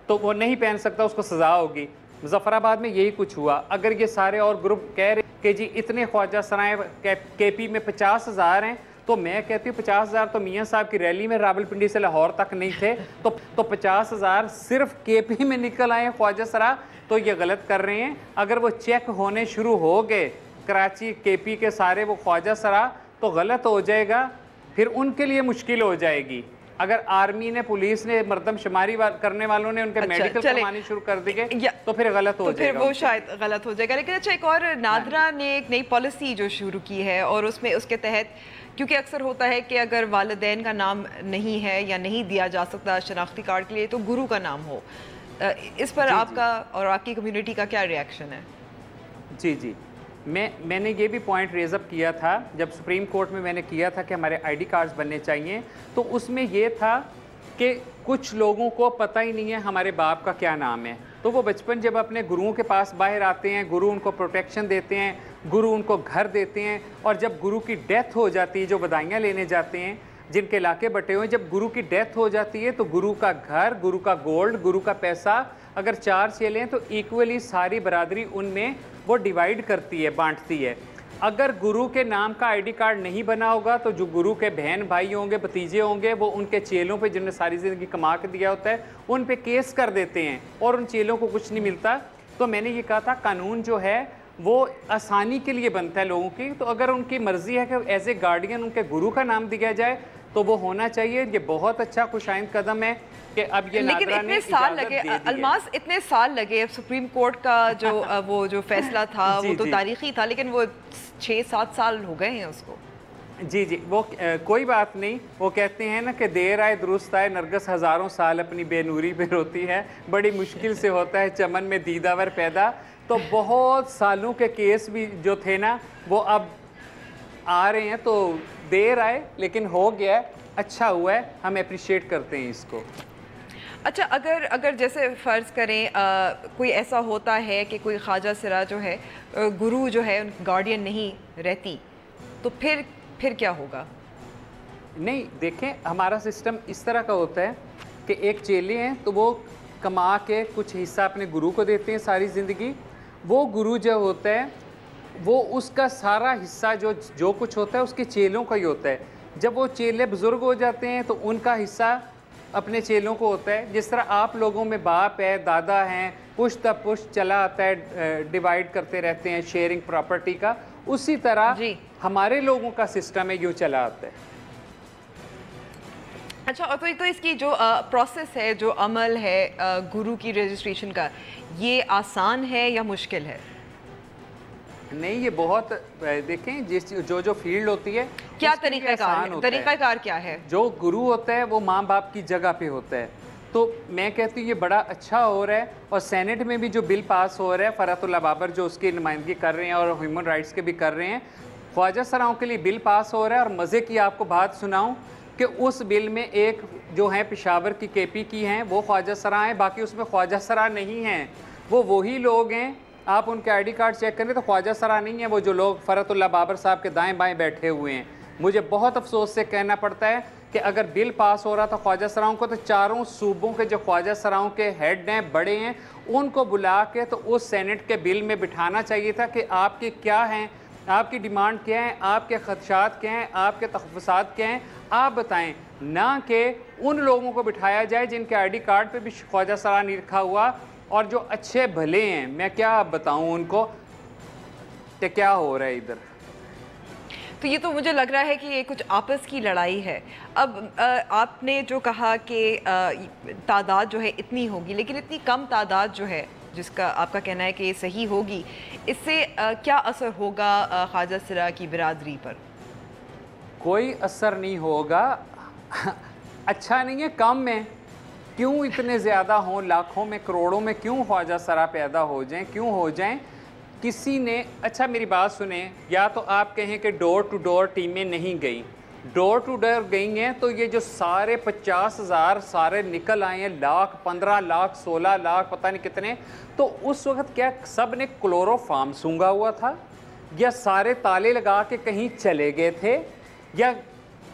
तो वो नहीं पहन सकता, उसको सज़ा होगी। मुजफ्फराबाद में यही कुछ हुआ। अगर ये सारे और ग्रुप कह रहे कि जी इतने ख्वाजा सराय केपी में 50,000 हैं, तो मैं कहती हूँ 50,000 तो मियाँ साहब की रैली में रावलपिंडी से लाहौर तक नहीं थे, तो 50,000 सिर्फ केपी में निकल आए ख्वाजा सरा, तो ये गलत कर रहे हैं। अगर वो चेक होने शुरू हो गए कराची केपी के सारे वो ख्वाजा सरा, तो गलत हो जाएगा, फिर उनके लिए मुश्किल हो जाएगी। अगर आर्मी ने, पुलिस ने, मर्दमशुमारी करने वालों ने उनके मेडिकल करवानी शुरू कर दी तो फिर गलत हो जाएगा, फिर वो शायद गलत हो जाएगा। लेकिन अच्छा, एक और नादरा ने एक नई पॉलिसी जो शुरू की है, और उसमें उसके तहत, क्योंकि अक्सर होता है कि अगर वालिदैन का नाम नहीं है या नहीं दिया जा सकता शनाख्ती कार्ड के लिए, तो गुरु का नाम हो। इस पर आपका और आपकी कम्युनिटी का क्या रिएक्शन है? जी, मैंने ये भी पॉइंट रेज अप किया था जब सुप्रीम कोर्ट में मैंने किया था कि हमारे आईडी कार्ड्स बनने चाहिए। तो उसमें ये था कि कुछ लोगों को पता ही नहीं है हमारे बाप का क्या नाम है। तो वो बचपन जब अपने गुरुओं के पास बाहर आते हैं, गुरु उनको प्रोटेक्शन देते हैं, गुरु उनको घर देते हैं, और जब गुरु की डेथ हो जाती है, जो बधाइयाँ लेने जाते हैं, जिनके इलाके बटे हुए, जब गुरु की डेथ हो जाती है तो गुरु का घर, गुरु का गोल्ड, गुरु का पैसा, अगर 4 चेले हैं तो इक्वली सारी बरादरी उनमें वो डिवाइड करती है, बांटती है। अगर गुरु के नाम का आईडी कार्ड नहीं बना होगा तो जो गुरु के बहन भाई होंगे, भतीजे होंगे, वो उनके चेलों पे जिन्होंने सारी ज़िंदगी कमा के दिया होता है उन पे केस कर देते हैं और उन चेलों को कुछ नहीं मिलता। तो मैंने ये कहा था कानून जो है वो आसानी के लिए बनता है लोगों की। तो अगर उनकी मर्ज़ी है कि एज ए गार्डियन उनके गुरु का नाम दिया जाए तो वो होना चाहिए। ये बहुत अच्छा खुशाइंद कदम है कि अब ये लेकिन इतने साल लगे अलमास, इतने साल लगे। अब सुप्रीम कोर्ट का जो वो जो फैसला था वो तो तारीखी था, लेकिन वो 6-7 साल हो गए हैं उसको। जी वो कोई बात नहीं। वो कहते हैं ना कि देर आए दुरुस्त आए, नरगस हज़ारों साल अपनी बेनूरी में रोती है, बड़ी मुश्किल से होता है चमन में दीदावर पैदा। तो बहुत सालों के केस भी जो थे ना वो अब आ रहे हैं, तो देर आए लेकिन हो गया, अच्छा हुआ है, हम अप्रिशिएट करते हैं इसको। अच्छा, अगर जैसे फ़र्ज़ करें कोई ऐसा होता है कि कोई ख्वाजा सरा जो है, गुरु जो है, गार्डियन नहीं रहती, तो फिर क्या होगा? नहीं, देखें हमारा सिस्टम इस तरह का होता है कि एक चेले हैं तो वो कमा के कुछ हिस्सा अपने गुरु को देते हैं सारी ज़िंदगी। वो गुरु जो होता है वो उसका सारा हिस्सा जो कुछ होता है उसके चेलों का ही होता है। जब वो चेले बुज़ुर्ग हो जाते हैं तो उनका हिस्सा अपने चेलों को होता है। जिस तरह आप लोगों में बाप है, दादा हैं, पुश्त पुश्त चला आता है, डिवाइड करते रहते हैं शेयरिंग प्रॉपर्टी का, उसी तरह हमारे लोगों का सिस्टम है, यूँ चला आता है। अच्छा, और तो इसकी जो प्रोसेस है, जो अमल है गुरु की रजिस्ट्रेशन का, ये आसान है या मुश्किल है? नहीं, ये बहुत, देखें जो फील्ड होती है क्या तरीक़ाकार क्या है? जो गुरु होता है वो माँ बाप की जगह पे होता है। तो मैं कहती हूँ ये बड़ा अच्छा हो रहा है। और सेनेट में भी जो बिल पास हो रहा है, फ़रहतुल्लाह बाबर जो उसकी नुमाइंदगी कर रहे हैं और ह्यूमन राइट्स के भी कर रहे हैं, ख्वाजा सराओं के लिए बिल पास हो रहा है। और मज़े की आपको बात सुनाऊँ कि उस बिल में एक जो है पेशावर की केपी की हैं वो ख्वाजा सरा हैं, बाकी उसमें ख्वाजा सरा नहीं हैं। वो वही लोग हैं, आप उनके आईडी कार्ड चेक करें तो ख्वाजा सरा नहीं है वो जो लोग फ़रहतुल्लाह बाबर साहब के दाएं बाएं बैठे हुए हैं। मुझे बहुत अफसोस से कहना पड़ता है कि अगर बिल पास हो रहा था ख्वाजा सराओं को, तो चारों सूबों के जो ख्वाजा सराओं के हेड हैं, बड़े हैं, उनको बुला के तो उस सेनेट के बिल में बिठाना चाहिए था कि आपके क्या हैं, आपकी डिमांड क्या है, आपके खदशात क्या हैं, आपके तहफ़्फ़ुज़ात क्या हैं, आप बताएं। ना कि उन लोगों को बिठाया जाए जिनके आईडी कार्ड पे भी ख्वाजा सरा नहीं लिखा हुआ और जो अच्छे भले हैं। मैं क्या बताऊं उनको कि क्या हो रहा है इधर। तो ये तो मुझे लग रहा है कि ये कुछ आपस की लड़ाई है। अब आपने जो कहा कि तादाद जो है इतनी होगी, लेकिन इतनी कम तादाद जो है जिसका आपका कहना है कि ये सही होगी, इससे क्या असर होगा ख्वाजा सिरा की बिरादरी पर? कोई असर नहीं होगा। अच्छा नहीं है कम में, क्यों इतने ज़्यादा हों, लाखों में करोड़ों में क्यों ख्वाजा सरा पैदा हो जाएं, क्यों हो जाएं? किसी ने, अच्छा मेरी बात सुने, या तो आप कहें कि डोर टू डोर टीमें नहीं गई, डोर टू डोर गई हैं तो ये जो सारे 50,000 सारे निकल आए हैं, लाख, 15 लाख, 16 लाख, पता नहीं कितने, तो उस वक्त क्या सब ने क्लोरोफार्म सूंघा हुआ था, या सारे ताले लगा के कहीं चले गए थे, या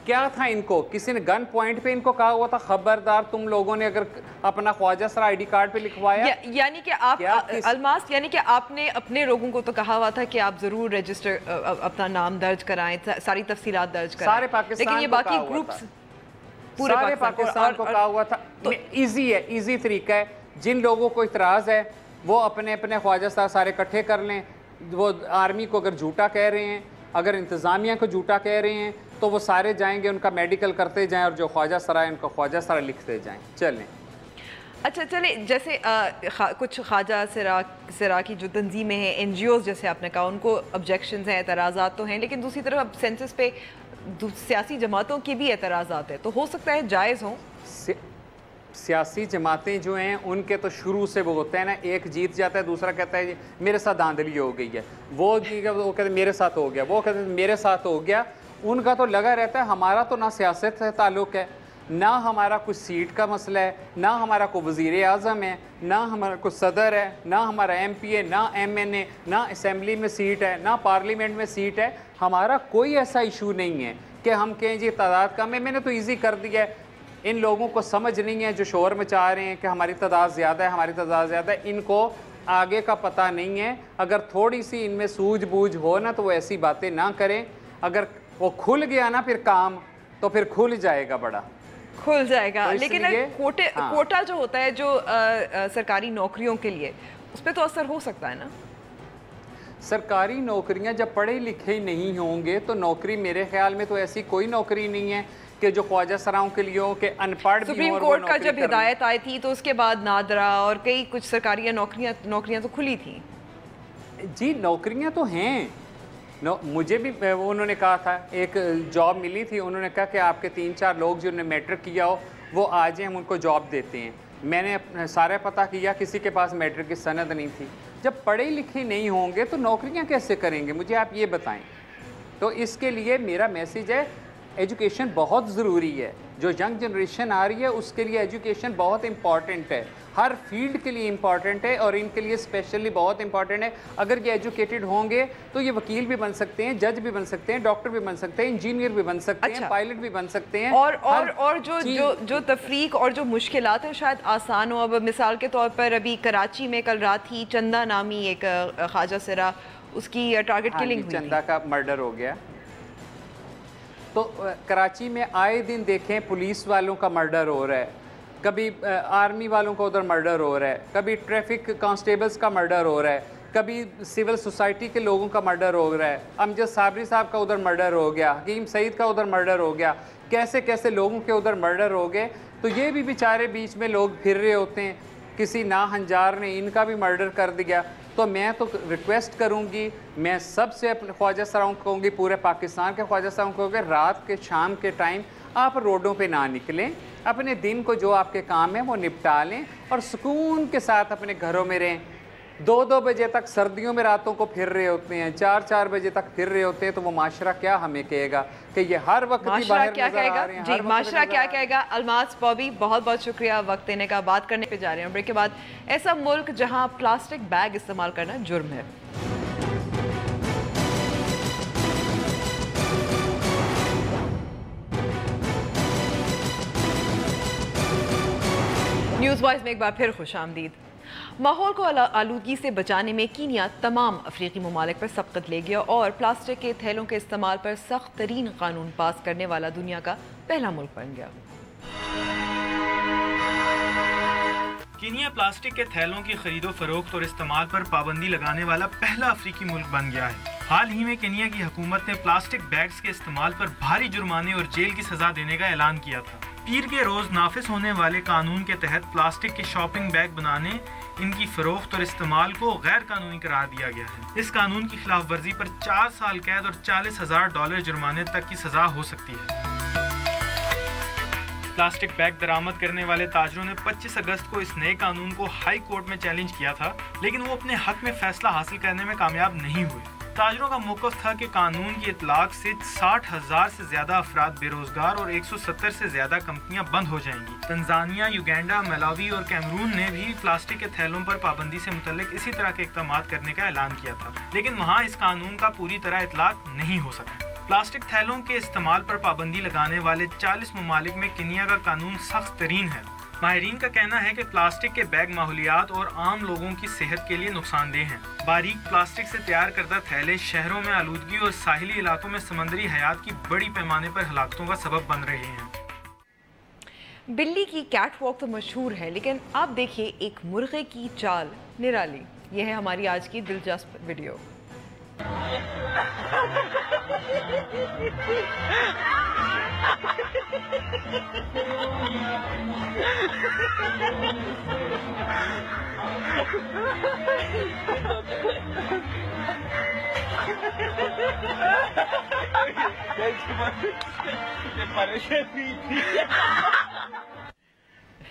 क्या था? इनको किसी ने गन पॉइंट पे इनको कहा हुआ था खबरदार तुम लोगों ने अगर अपना ख्वाजा सरा आईडी कार्ड पे लिखवाया? यानी कि आप अलमास, यानी कि आपने अपने लोगों को तो कहा हुआ था कि आप जरूर रजिस्टर अपना नाम दर्ज कराएं, सारी तफसीलात दर्ज कराएं, सारे पाकिस्तान, लेकिन ये बाकी ग्रुप्स पूरे सारे पाकिस्तान को कहा हुआ था। तो इजी है, इजी तरीका है। जिन लोगों को इतराज़ है वो अपने अपने ख्वाजा सरा सारे इकट्ठे कर लें। वो आर्मी को अगर झूठा कह रहे हैं, अगर इंतज़ामिया को झूठा कह रहे हैं, तो वो सारे जाएंगे, उनका मेडिकल करते जाएं और जो ख्वाजा सरा है उनको ख्वाजा सरा लिखते जाएं। चलें, अच्छा चले, जैसे कुछ ख्वाजा सिरा की जो तंजीमें हैं, NGOs जैसे आपने कहा, उनको ऑब्जेक्शंस हैं, एतराज़ात तो हैं, लेकिन दूसरी तरफ अब सेंसस पे सियासी जमातों के भी एतराज़ात हैं, तो हो सकता है जायज़ हों। सियासी जमातें जो हैं उनके तो शुरू से वो होते हैं ना, एक जीत जाता है दूसरा कहता है मेरे साथ धांधली हो गई है, वो कहते मेरे साथ हो गया, वो कहते मेरे साथ हो गया। उनका तो लगा रहता है हमारा तो ना सियासत से ताल्लुक़ है, ना हमारा कुछ सीट का मसला है, ना हमारा कोई वज़ीर आज़म है, ना हमारा कोई सदर है, ना हमारा MP है, ना MNA, ना असम्बली में सीट है, ना पार्लियामेंट में सीट है। हमारा कोई ऐसा इशू नहीं है कि हम कहें जी तादाद कम है। मैंने तो ईजी कर दिया है। इन लोगों को समझ नहीं है जो शोर मचा रहे हैं कि हमारी तादाद ज़्यादा है, हमारी तादाद ज़्यादा है, इनको आगे का पता नहीं है। अगर थोड़ी सी इनमें सूझबूझ हो ना तो वो ऐसी बातें ना करें। अगर वो खुल गया ना फिर काम, तो फिर खुल जाएगा, बड़ा खुल जाएगा। तो लेकिन कोटा जो होता है जो सरकारी नौकरियों के लिए, उस पर तो असर हो सकता है ना? सरकारी नौकरियां जब पढ़े लिखे ही नहीं होंगे तो नौकरी, मेरे ख्याल में तो ऐसी कोई नौकरी नहीं है कि जो ख्वाजा सराओं के लिए हो, कि अनपढ़ सुप्रीम कोर्ट का जब हिदायत आई थी तो उसके बाद नादरा और कई कुछ सरकारी नौकरियां तो खुली थी। जी नौकरियां तो हैं, मुझे भी उन्होंने कहा था, एक जॉब मिली थी, उन्होंने कहा कि आपके 3-4 लोग जिन्होंने मैट्रिक किया हो वो आ जाएं, हम उनको जॉब देते हैं। मैंने सारा पता किया, किसी के पास मैट्रिक की सनद नहीं थी। जब पढ़े लिखे नहीं होंगे तो नौकरियां कैसे करेंगे, मुझे आप ये बताएं। तो इसके लिए मेरा मैसेज है, एजुकेशन बहुत ज़रूरी है। जो यंग जनरेशन आ रही है उसके लिए एजुकेशन बहुत इंपॉर्टेंट है, हर फील्ड के लिए इंपॉर्टेंट है, और इनके लिए स्पेशली बहुत इंपॉर्टेंट है। अगर ये एजुकेटेड होंगे तो ये वकील भी बन सकते हैं, जज भी बन सकते हैं, डॉक्टर भी बन सकते हैं, इंजीनियर भी बन सकते हैं, पायलट भी बन सकते हैं। और जो तफरीक और जो मुश्किलात हैं शायद आसान हो। अब मिसाल के तौर पर अभी कराची में कल रात ही चंदा नामी एक ख्वाजा सिरा, उसकी टारगेट किलिंग हुई, चंदा का मर्डर हो गया। तो कराची में आए दिन देखें पुलिस वालों का मर्डर हो रहा है, कभी आर्मी वालों का उधर मर्डर हो रहा है, कभी ट्रैफिक कांस्टेबल्स का मर्डर हो रहा है, कभी सिविल सोसाइटी के लोगों का मर्डर हो रहा है, अमजद साबरी साहब का उधर मर्डर हो गया, हकीम सईद का उधर मर्डर हो गया, कैसे कैसे लोगों के उधर मर्डर हो गए। तो ये भी बेचारे बीच में लोग फिर रहे होते हैं, किसी नाहंजार ने इनका भी मर्डर कर दिया। तो मैं तो रिक्वेस्ट करूंगी, मैं सबसे अपने ख्वाजा सराओं को कहूँगी, पूरे पाकिस्तान के ख्वाजा सराओं को कहूँगी, रात के शाम के टाइम आप रोडों पे ना निकलें, अपने दिन को जो आपके काम है वो निपटा लें और सुकून के साथ अपने घरों में रहें। 2-2 बजे तक सर्दियों में रातों को फिर रहे होते हैं, 4-4 बजे तक फिर रहे होते हैं, तो वो माशरा क्या हमें कहेगा कि ये हर वक्त ही बाहर नजर आ रहे हैं। जी, माशरा क्या कहेगा? अलमास बॉबी, बहुत बहुत शुक्रिया वक्त देने का। बात करने पे जा रहे हैं ब्रेक के बाद, ऐसा मुल्क जहां प्लास्टिक बैग इस्तेमाल करना जुर्म है। न्यूज़ वॉइस में एक बार फिर खुशामदीद। माहौल को आलूदगी से बचाने में कीनिया तमाम अफ्रीकी ममालिक पर सबकत ले गया और प्लास्टिक के थैलों के इस्तेमाल पर सख्त तरीन कानून पास करने वाला दुनिया का पहला मुल्क बन गया। कीनिया प्लास्टिक के थैलों की खरीदो फरोख्त और इस्तेमाल पर पाबंदी लगाने वाला पहला अफ्रीकी मुल्क बन गया है। हाल ही में केनिया की हुकूमत ने प्लास्टिक बैग्स के इस्तेमाल पर भारी जुर्माने और जेल की सजा देने का ऐलान किया था। पीर के रोज नाफिज होने वाले कानून के तहत प्लास्टिक के शॉपिंग बैग बनाने, इनकी फरोख्त और इस्तेमाल को गैर कानूनी करार दिया गया है। इस कानून की खिलाफ वर्जी पर 4 साल कैद और $40,000 जुर्माने तक की सजा हो सकती है। प्लास्टिक बैग दरामद करने वाले ताजरों ने 25 अगस्त को इस नए कानून को हाई कोर्ट में चैलेंज किया था, लेकिन वो अपने हक में फैसला हासिल करने में कामयाब नहीं हुए। ताजरों का मौक़िफ़ था कि कानून की इतलाक से 60,000 से ज़्यादा अफराद बेरोजगार और 170 से ज़्यादा कंपनियां बंद हो जाएंगी। तंजानिया, युगांडा, मलावी और कैमरून ने भी प्लास्टिक के थैलों पर पाबंदी से मुतल्लिक इसी तरह के इक़दाम करने का ऐलान किया था, लेकिन वहाँ इस कानून का पूरी तरह इतलाक नहीं हो सका। प्लास्टिक थैलों के इस्तेमाल पर पाबंदी लगाने वाले 40 ममालिक में केनिया का कानून सख्त तरीन है। माहिरीन का कहना है कि प्लास्टिक के बैग माहौलियात और आम लोगों की सेहत के लिए नुकसानदेह हैं। बारीक प्लास्टिक से तैयार करदा थैले शहरों में आलूदगी और साहिली इलाकों में समुद्री हयात की बड़ी पैमाने पर हलाकतों का सबब बन रहे हैं। बिल्ली की कैट वॉक तो मशहूर है, लेकिन आप देखिए एक मुर्गे की चाल निराली। यह है हमारी आज की दिलचस्प वीडियो।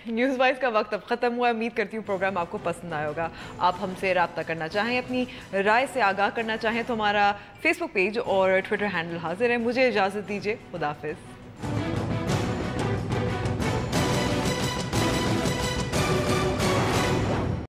न्यूज़ वाइज का वक्त अब ख़त्म हुआ। उम्मीद करती हूँ प्रोग्राम आपको पसंद आया होगा। आप हमसे रब्ता करना चाहें, अपनी राय से आगाह करना चाहें तो हमारा फेसबुक पेज और ट्विटर हैंडल हाजिर है। मुझे इजाज़त दीजिए। खुदा हाफिज़।